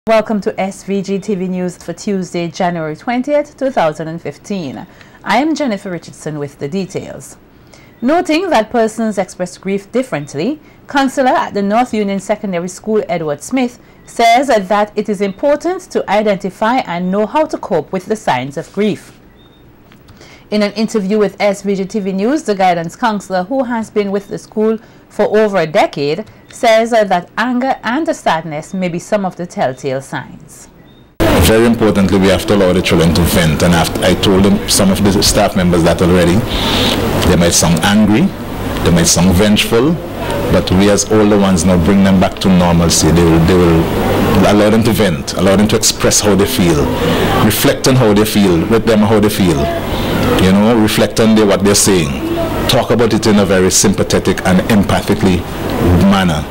Welcome to SVG-TV News for Tuesday, January 20th, 2015. I am Jennifer Richardson with the details. Noting that persons express grief differently, counselor at the North Union Secondary School, Edward Smith, says that it is important to identify and know how to cope with the signs of grief. In an interview with SVG-TV News, the guidance counselor, who has been with the school for over a decade, says that anger and sadness may be some of the telltale signs. Very importantly, we have to allow the children to vent, and I told them, some of the staff members, that already. They might sound angry, they might sound vengeful, but we as older ones now bring them back to normalcy. They will allow them to vent, allow them to express how they feel, reflect on how they feel, let them how they feel, you know, reflect on what they're saying. Talk about it in a very sympathetic and empathically manner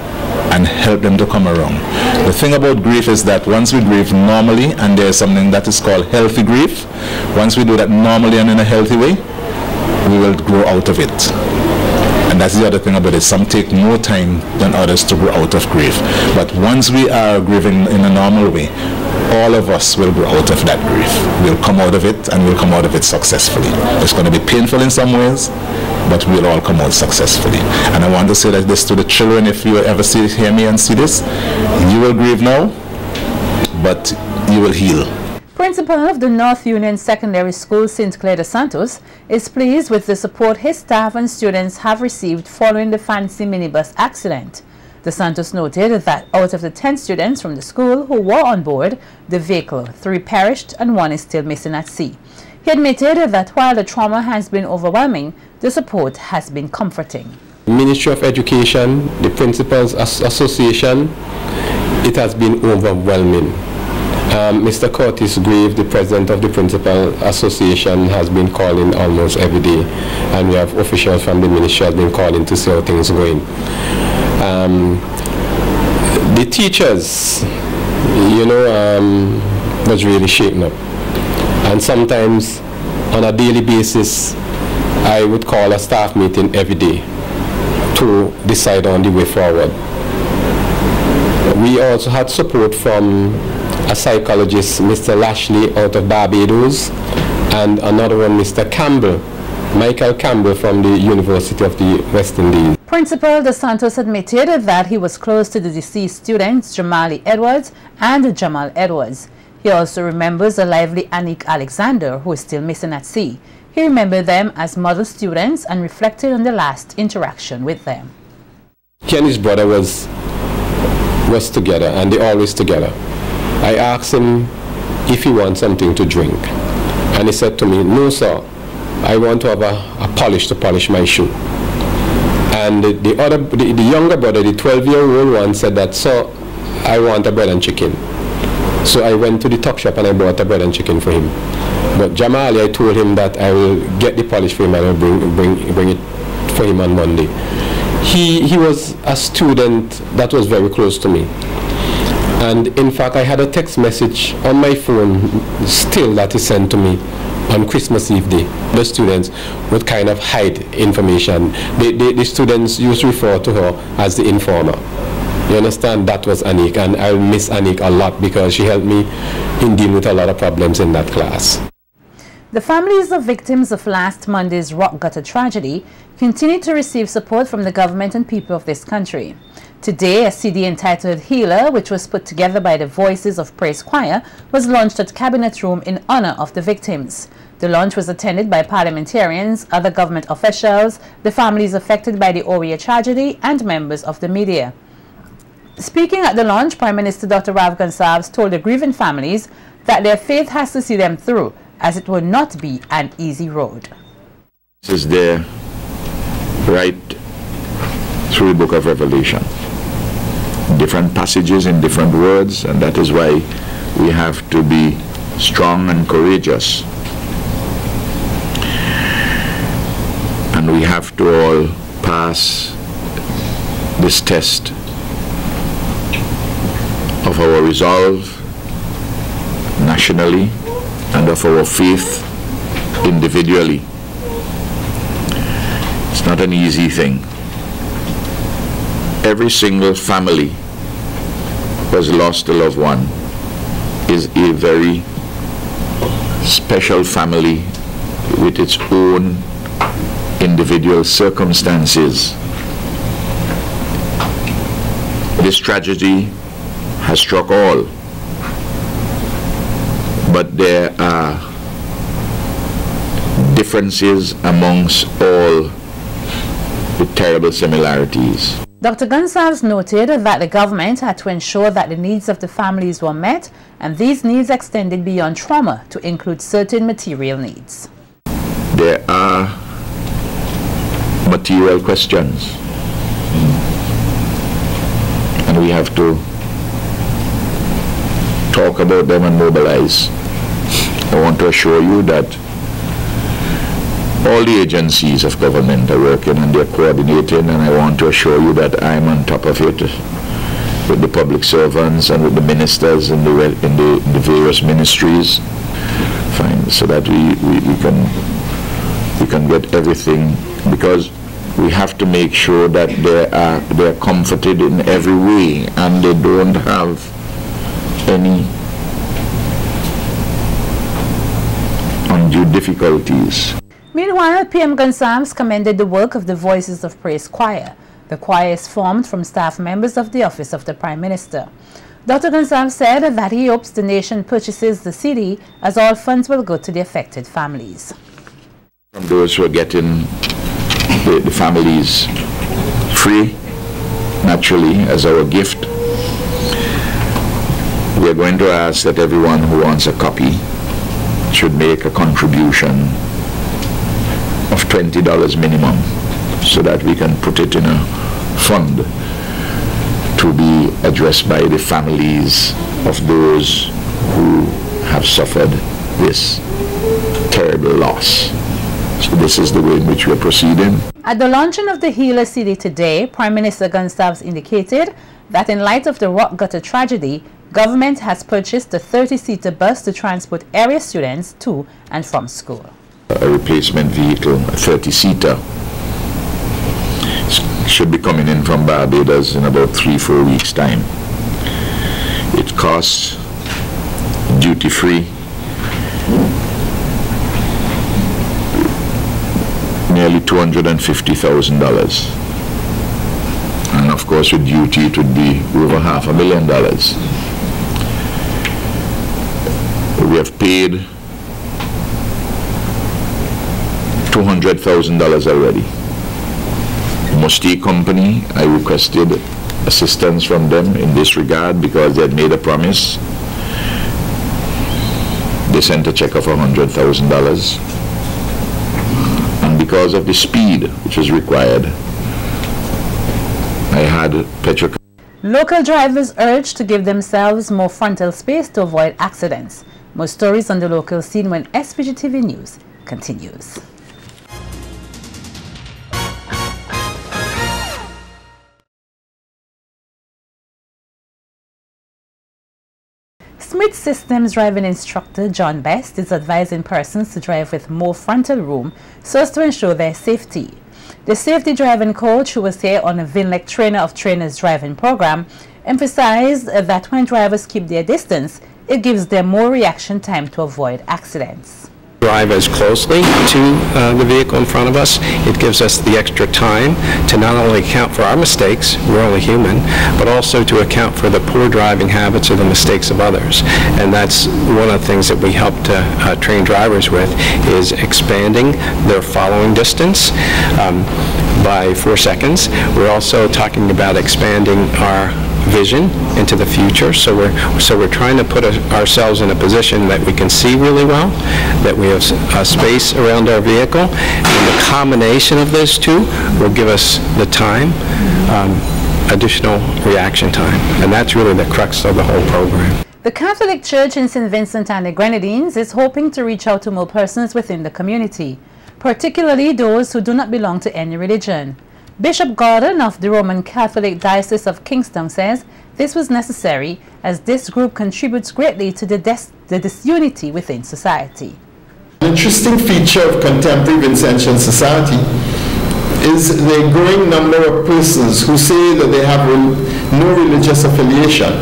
and help them to come around. The thing about grief is that once we grieve normally, and there's something that is called healthy grief, once we do that normally and in a healthy way, we will grow out of it. And that's the other thing about it. Some take more time than others to grow out of grief. But once we are grieving in a normal way, all of us will grow out of that grief. We'll come out of it, and we'll come out of it successfully. It's going to be painful in some ways, but we'll all come out successfully. And I want to say that this to the children: if you ever hear me and see this, you will grieve now, but you will heal. Principal of the North Union Secondary School, St. Clair de Santos, is pleased with the support his staff and students have received following the fancy minibus accident. De Santos noted that out of the 10 students from the school who were on board the vehicle, 3 perished and 1 is still missing at sea. He admitted that while the trauma has been overwhelming, the support has been comforting. Ministry of Education, the Principals Association, it has been overwhelming. Mr. Curtis Grieve, the president of the Principal Association, has been calling almost every day, and we have officials from the ministry have been calling to see how things are going. The teachers, you know, was really shaken up, and sometimes on a daily basis I would call a staff meeting every day to decide on the way forward. We also had support from a psychologist, Mr. Lashley, out of Barbados, and another one, Mr. Campbell, Michael Campbell, from the University of the West Indies. Principal De Santos admitted that he was close to the deceased students, Jamali Edwards and Jamal Edwards. He also remembers the lively Anik Alexander, who is still missing at sea. He remembered them as model students and reflected on the last interaction with them. Kenny's brother was together, and they're always together. I asked him if he wants something to drink, and he said to me, "No, sir, I want to have a polish to polish my shoe." And the younger brother, the 12-year-old one, said that, "Sir, I want a bread and chicken." So I went to the tuck shop and I bought a bread and chicken for him. But Jamali, I told him that I will get the polish for him and I will bring it for him on Monday. He was a student that was very close to me. And in fact, I had a text message on my phone still that he sent to me on Christmas Eve day. The students would kind of hide information. The students used to refer to her as the informer. You understand? That was Anik, and I'll miss Anik a lot because she helped me in dealing with a lot of problems in that class. The families of victims of last Monday's rock gutter tragedy continue to receive support from the government and people of this country. Today, a CD entitled Healer, which was put together by the Voices of Praise Choir, was launched at Cabinet Room in honor of the victims. The launch was attended by parliamentarians, other government officials, the families affected by the Oria tragedy, and members of the media. Speaking at the launch, Prime Minister Dr. Rav Gonsalves told the grieving families that their faith has to see them through, as it will not be an easy road. This is there right through the book of Revelation. Different passages in different words, and that is why we have to be strong and courageous. And we have to all pass this test of our resolve nationally and of our faith individually. It's not an easy thing. Every single family has lost a loved one is a very special family with its own individual circumstances. This tragedy has struck all, but there are differences amongst all with terrible similarities. Dr. Gonsalves noted that the government had to ensure that the needs of the families were met, and these needs extended beyond trauma to include certain material needs. There are material questions, and we have to talk about them and mobilize. I want to assure you that all the agencies of government are working and they're coordinating, and I want to assure you that I'm on top of it with the public servants and with the ministers in the various ministries, fine, so that we can get everything, because we have to make sure that they're comforted in every way and they don't have any undue difficulties. Meanwhile, PM Gonsalves commended the work of the Voices of Praise Choir. The choir is formed from staff members of the Office of the Prime Minister. Dr. Gonsalves said that he hopes the nation purchases the CD, as all funds will go to the affected families. From those who are getting the families free, naturally, as our gift, we are going to ask that everyone who wants a copy should make a contribution of $20 minimum, so that we can put it in a fund to be addressed by the families of those who have suffered this terrible loss. So this is the way in which we are proceeding. At the launching of the Healer CD today, Prime Minister Gonsalves indicated that in light of the rock gutter tragedy, government has purchased a 30-seater bus to transport area students to and from school. A replacement vehicle, a 30-seater, should be coming in from Barbados in about 3-4 weeks' time. It costs duty-free nearly $250,000, and of course with duty it would be over $500,000. We have paid $200,000 already. Musty Company, I requested assistance from them in this regard because they had made a promise. They sent a check of $100,000, and because of the speed which is required, I had petrol. Local drivers urged to give themselves more frontal space to avoid accidents. More stories on the local scene when SVG-TV News continues. Smith Systems driving instructor John Best is advising persons to drive with more frontal room so as to ensure their safety. The safety driving coach, who was here on a VINLEC Trainer of Trainers driving program, emphasized that when drivers keep their distance, it gives them more reaction time to avoid accidents. Drive as closely to the vehicle in front of us. It gives us the extra time to not only account for our mistakes, we're only human, but also to account for the poor driving habits or the mistakes of others. And that's one of the things that we help to train drivers with, is expanding their following distance by 4 seconds. We're also talking about expanding our vision into the future, so we're trying to put ourselves in a position that we can see really well, that we have space around our vehicle, and the combination of those two will give us the time, additional reaction time, and that's really the crux of the whole program. The Catholic Church in St. Vincent and the Grenadines is hoping to reach out to more persons within the community, particularly those who do not belong to any religion. Bishop Gordon of the Roman Catholic Diocese of Kingstown says this was necessary as this group contributes greatly to the disunity within society. An interesting feature of contemporary Vincentian society is the growing number of persons who say that they have no religious affiliation,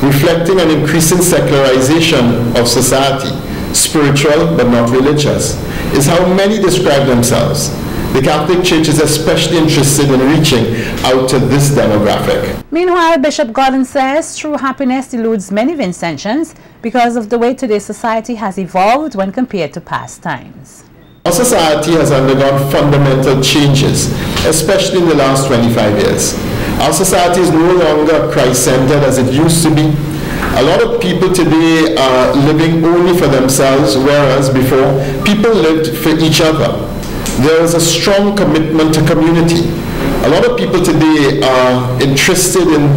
reflecting an increasing secularization of society, spiritual but not religious, is how many describe themselves. The Catholic Church is especially interested in reaching out to this demographic. Meanwhile, Bishop Gordon says true happiness eludes many Vincentians because of the way today's society has evolved when compared to past times. Our society has undergone fundamental changes, especially in the last 25 years. Our society is no longer Christ-centered as it used to be. A lot of people today are living only for themselves, whereas before, people lived for each other. There is a strong commitment to community. A lot of people today are not interested in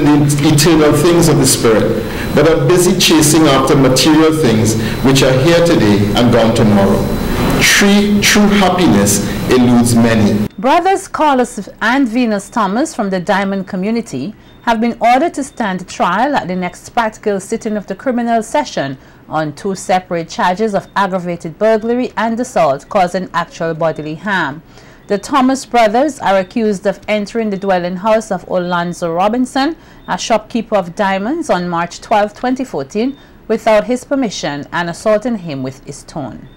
the eternal things of the Spirit, but are busy chasing after material things which are here today and gone tomorrow. True happiness eludes many. Brothers Carlos and Venus Thomas from the Diamond community have been ordered to stand trial at the next practical sitting of the criminal session on 2 separate charges of aggravated burglary and assault causing actual bodily harm. The Thomas brothers are accused of entering the dwelling house of Orlando Robinson, a shopkeeper of diamonds, on March 12, 2014 without his permission and assaulting him with a stone.